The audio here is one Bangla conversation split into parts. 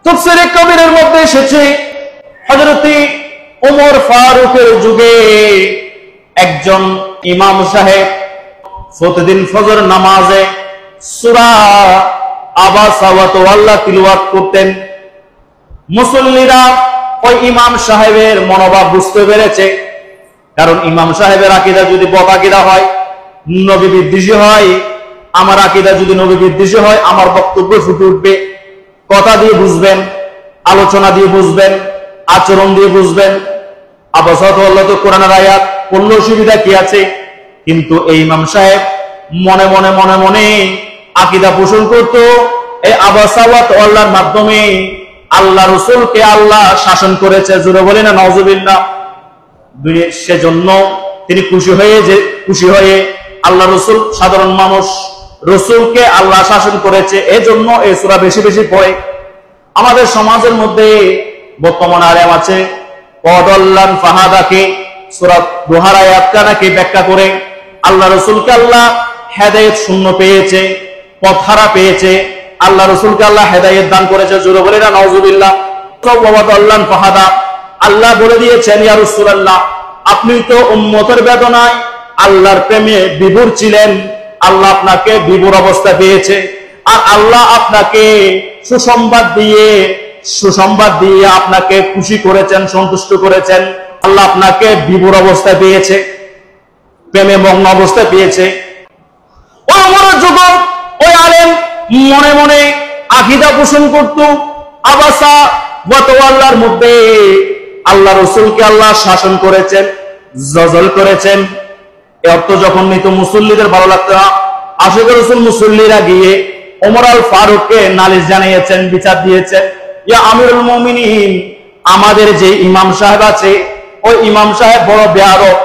তাফসীরে কবিরের মধ্যে এসেছে হযরত ওমর ফারুকের যুগে একজন ইমাম সাহেব প্রতিদিন ফজর নামাজে সূরা আবাসা ওয়া তাওয়াল্লা তিলাওয়াত করতেন। মুসল্লিরা ওই ইমাম সাহেবের মনোভাব বুঝতে পেরেছে, কারণ ইমাম সাহেবের আকীদা যদি বদ আকীদা হয়, নবী বিদ্বেষী হয়, আমার আকীদা যদি নবী বিদ্বেষী হয়, আমার বক্তব্য ফুটে উঠবে। কথা দিয়ে বুঝবেন, আলোচনা দিয়ে বুঝবেন, আচরণ দিয়ে বুঝবেন। আবাসা ওয়া তাওয়াল্লা তো কোরআনের আয়াত, পড়লে অসুবিধা কি আছে? কিন্তু এই ইমাম সাহেব মনে মনে মনে মনে আকীদা পোষণ করত এই আবাসা ওয়া তাওয়াল্লার মাধ্যমে আল্লাহ রাসূলকে আল্লাহ শাসন করেছে। জোরে বলেন না নাউজুবিল্লাহ। সেজন্য তিনি খুশি হয়ে আল্লাহ রাসূল সাধারণ মানুষ, রাসূলকে আল্লাহ শাসন করেছে, এজন্য এই সূরা বেশি বেশি পড়ে। আমাদের সমাজের মধ্যে বর্তমান আলেম আছে ওয়াদাল্লান ফাহাদাকে সূরা দুহার আয়াতটা নাকি ব্যাখ্যা করে আল্লাহ রাসূলকে আল্লাহ হেদায়েত শূন্য পেয়েছে, পথহারা পেয়েছে, আল্লাহ রাসূলকে আল্লাহ হেদায়েত দান করেছে। জোরে বলে না নাউজুবিল্লাহ। ওয়াদাল্লান ফাহাদা, আল্লাহ বলে দিয়েছেন ইয়া রাসূলুল্লাহ, আপনি তো উম্মতের বেদনায় আল্লাহর প্রেমে বিভোর ছিলেন, আল্লাহ আপনাকে বিভোর অবস্থা পেয়েছে, আর আল্লাহ আপনাকে সুসংবাদ দিয়ে আপনাকে খুশি করেছেন, সন্তুষ্ট করেছেন। আল্লাহ আপনাকে বিভোর অবস্থায় পেয়েছে, প্রেমে মগ্ন অবস্থায় পেয়েছে। ওই ওমরের যুগে ওই আলেম মনে মনে আকীদা পোষণ করত আবাসা ওয়া তাওয়াল্লার মধ্যে আল্লাহ রাসূলকে আল্লাহ শাসন করেছেন, জজল করেছেন। এই অর্থ যখন নিত মুসল্লিদের ভালো লাগতো না, আশিক রাসূল মুসল্লিরা গিয়ে ওমর আল ফারুককে নালিশ জানিয়েছেন, বিচার দিয়েছেন, ইয়া আমিরুল মুমিনিন, আমাদের যে ইমাম সাহেব আছে ওই ইমাম সাহেব বড় বেয়াদব,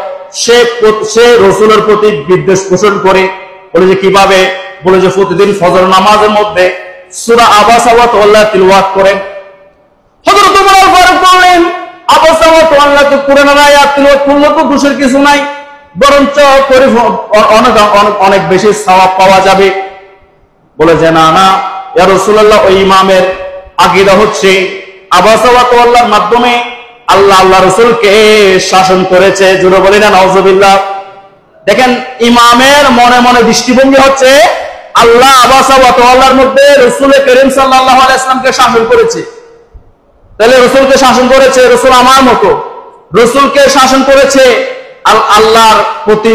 সে রাসূলের প্রতি বিদ্বেষ পোষণ করে। বলে যে কিভাবে? বলে যে প্রতিদিন ফজর নামাজের মধ্যে সূরা আবাসা ওয়া তাওয়াল্লা তিলাওয়াত করেন। হযরত ওমর আল ফারুক বললেন, আবাসা ওয়া তাওয়াল্লা তো কোরআনের আয়াত, তিলাওয়াত করলে তো দোষের কিছু নাই, বরঞ্চ অনেক বেশি সওয়াব পাওয়া যাবে। বলে যে না না ইয়া রাসূলুল্লাহ, ওই ইমামের আকীদা হচ্ছে আবাসা ওয়া তাওয়াল্লার মাধ্যমে আল্লাহ রাসূলকে শাসন করেছে। জোরে বলি না নাউজুবিল্লাহ। দেখেন, ইমামের মনে মনে দৃষ্টিভঙ্গি হচ্ছে আল্লাহ আবাসা ওয়া তাওয়াল্লার মধ্যে রাসূল করিম সাল্লাল্লাহু আলাইহি ওয়াসাল্লামকে শাসন করেছে। তাহলে রাসূলকে শাসন করেছে, রাসূল আমার মতো, রাসূলকে শাসন করেছে। আল্লাহর প্রতি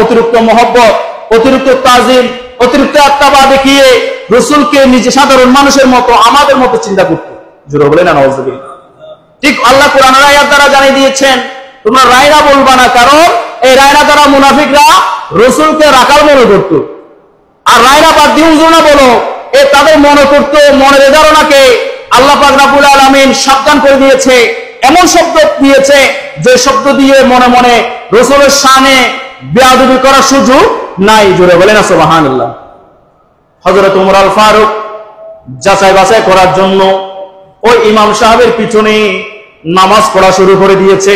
অতিরিক্ত মহব্বত, অতিরিক্ত তাজিম, অতিরিক্ত আত্মা দেখিয়ে রাসূলকে নিজে সাধারণ মানুষের মতো, আমাদের মতো চিন্তা করত। জোরে বলেন না নাউজুবিল্লাহ। ঠিক আল্লাহ কোরআনের আয়াত দ্বারা জানিয়ে দিয়েছেন, তোমরা রায়না বলবা না, কারণ এই রায়না দ্বারা মুনাফিকরা রাসূলকে রাখাল মনে করত। আর রায়না বাদ দিয়ে হুজুর না বলো, তাদের মনে করত, মনের ধারণাকে আল্লাহ পাক রব্বুল আলামিন সাবধান করে দিয়েছে, এমন শব্দ দিয়েছে যে শব্দ দিয়ে মনে মনে রাসূলের শানে বেয়াদবি করার সুযোগ নাই। জোরে বলেন না সুবহানাল্লাহ। হযরত ওমর আল ফারুক যাচাই বাছাই করার জন্য ওই ইমাম সাহেবের পিছনে নামাজ পড়া শুরু করে দিয়েছে।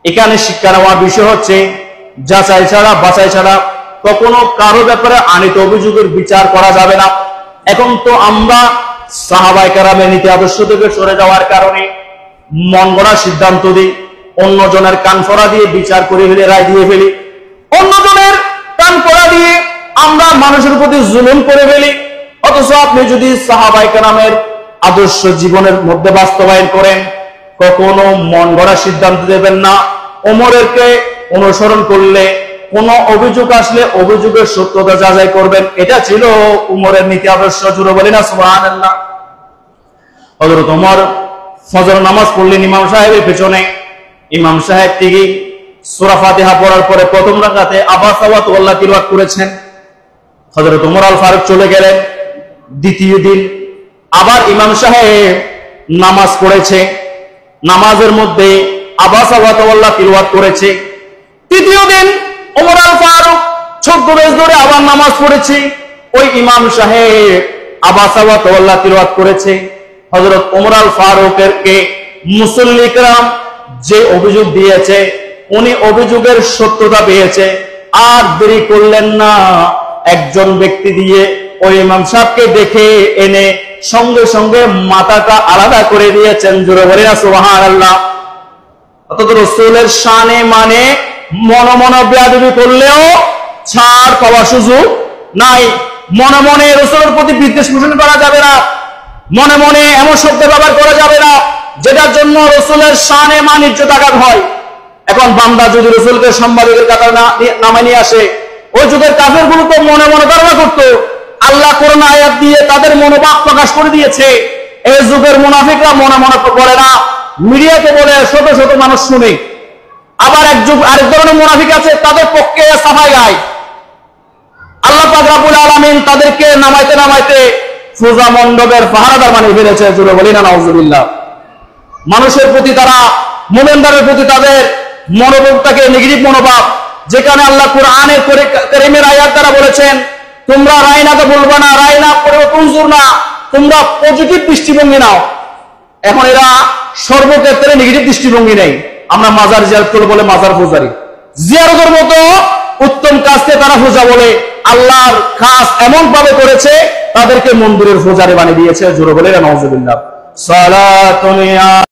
এখানে শিক্ষা নেওয়ার বিষয় হচ্ছে, যাচাই ছাড়া বাছাই ছাড়া কখনো কারো ব্যাপারে আনিত অভিযোগের বিচার করা যাবে না। এখন তো আমরা সাহাবায়ে কেরামের নীতি আদর্শ থেকে সরে যাওয়ার কারণে মন গড়া সিদ্ধান্ত দিই, অন্যজনের কান ফোড়া দিয়ে বিচার করে ফেলে, রায় দিয়ে ফেলি, অন্যজনের কান ফোড়া দিয়ে আমরা মানুষের প্রতি জুলুম করে ফেলি। অথচ আপনি যদি সাহাবায়ে কেরামের আদর্শ জীবনের মধ্যে বাস্তবায়ন করেন, কখনো মন গড়া সিদ্ধান্ত দেবেন না। ওমরকে অনুসরণ করলে কোন অভিযোগ আসলে অভিযোগের সত্যতা যাচাই করবেন, এটা ছিল ওমরের নীতি আদর্শ। জোরে বলি না সুবহানাল্লাহ। হযরত ওমর ফজর নামাজ পড়লেন ইমাম সাহেবের পেছনে। ইমাম সাহেব ঠিকই সূরা ফাতিহা পড়ার পরে প্রথম রাকাতে আবাসা ওয়া তাওয়াল্লা তিলাওয়াত করেছেন। হযরত ওমর আল ফারুক চলে গেলেন। দ্বিতীয় দিন আবার ইমাম সাহেব নামাজ পড়েছে, নামাজের মধ্যে আবাসা ওয়া তাওয়াল্লা তিলাওয়াত করেছে। তৃতীয় দিন ওমর আল ফারুক ছদ্মবেশ ধরে আবার নামাজ পড়েছে, ওই ইমাম সাহেব আবাসা ওয়া তাওয়াল্লা তিলাওয়াত করেছে। হযরত ওমর আল ফারুককে মুসল্লি کرام যে অভিযোগ দিয়েছে, উনি অভিযোগের সত্যতা পেয়েছে, আর দেরি করলেন না। একজন ব্যক্তি দিয়ে ওই ইমাম সাহেবকে দেখে এনে সঙ্গে সঙ্গে মাথাটা আলাদা করে দিয়েছেন। জোরে বলে না সুবহানাল্লাহ। অর্থাৎ রাসূলের শানে মানে মনে মনে বেয়াদবি করলেও ছাড় পাওয়ার সুযোগ নাই। মনে মনে রাসূলের প্রতি বিদ্বেষ পোষণ করা যাবে না, মনে মনে এমন শব্দ ব্যবহার করা যাবে না যেটার জন্য রাসূলের শানে মান ইজ্জত আঘাত হয়। এখন বান্দা যদি রাসূলকে সাংবাদিকের কাতারে নামায় নিয়ে আসে, ওই যুগের কাফেরগুলো তো মনে মনে ধারণা করতো, আল্লাহ কোরআন আয়াত দিয়ে তাদের মনোভাব প্রকাশ করে দিয়েছে। এই যুগের মুনাফিকরা মনে মনে বলে না, মিডিয়াতে বলে শত শত মানুষ শুনে। আবার আরেক ধরনের মুনাফিক আছে, তাদের পক্ষে সাফাই গায়। আল্লাহ পাক রব্বুল আলামিন তাদেরকে নামাইতে নামাইতে পূজা মণ্ডপের পাহারাদার বানিয়ে ফেলেছে। জোরে বলি না নাউজুবিল্লাহ। মানুষের প্রতি তারা, মুমিনদের প্রতি তাদের মনোভাবটাকে নেগেটিভ মনোভাব, যেখানে আল্লাহ কোরআনের কারীমের আয়াত দ্বারা বলেছেন, তোমরা রায়নাকে বলবা না, রায়না করে তুনজুর না, তোমরা পজিটিভ দৃষ্টিভঙ্গি নাও। এখন এরা সর্বক্ষেত্রে নেগেটিভ দৃষ্টিভঙ্গি নেই। আমরা মাজার জিয়ারত করে বলে মাজার পূজারি, জিয়ারতের মতো উত্তম কাজকে তারা পূজা বলে। আল্লাহর কাজ এমন ভাবে করেছে, তাদেরকে মন্দিরের পূজারি বানিয়ে দিয়েছে। জোরে বলে নাউজুবিল্লাহ। সালাতুন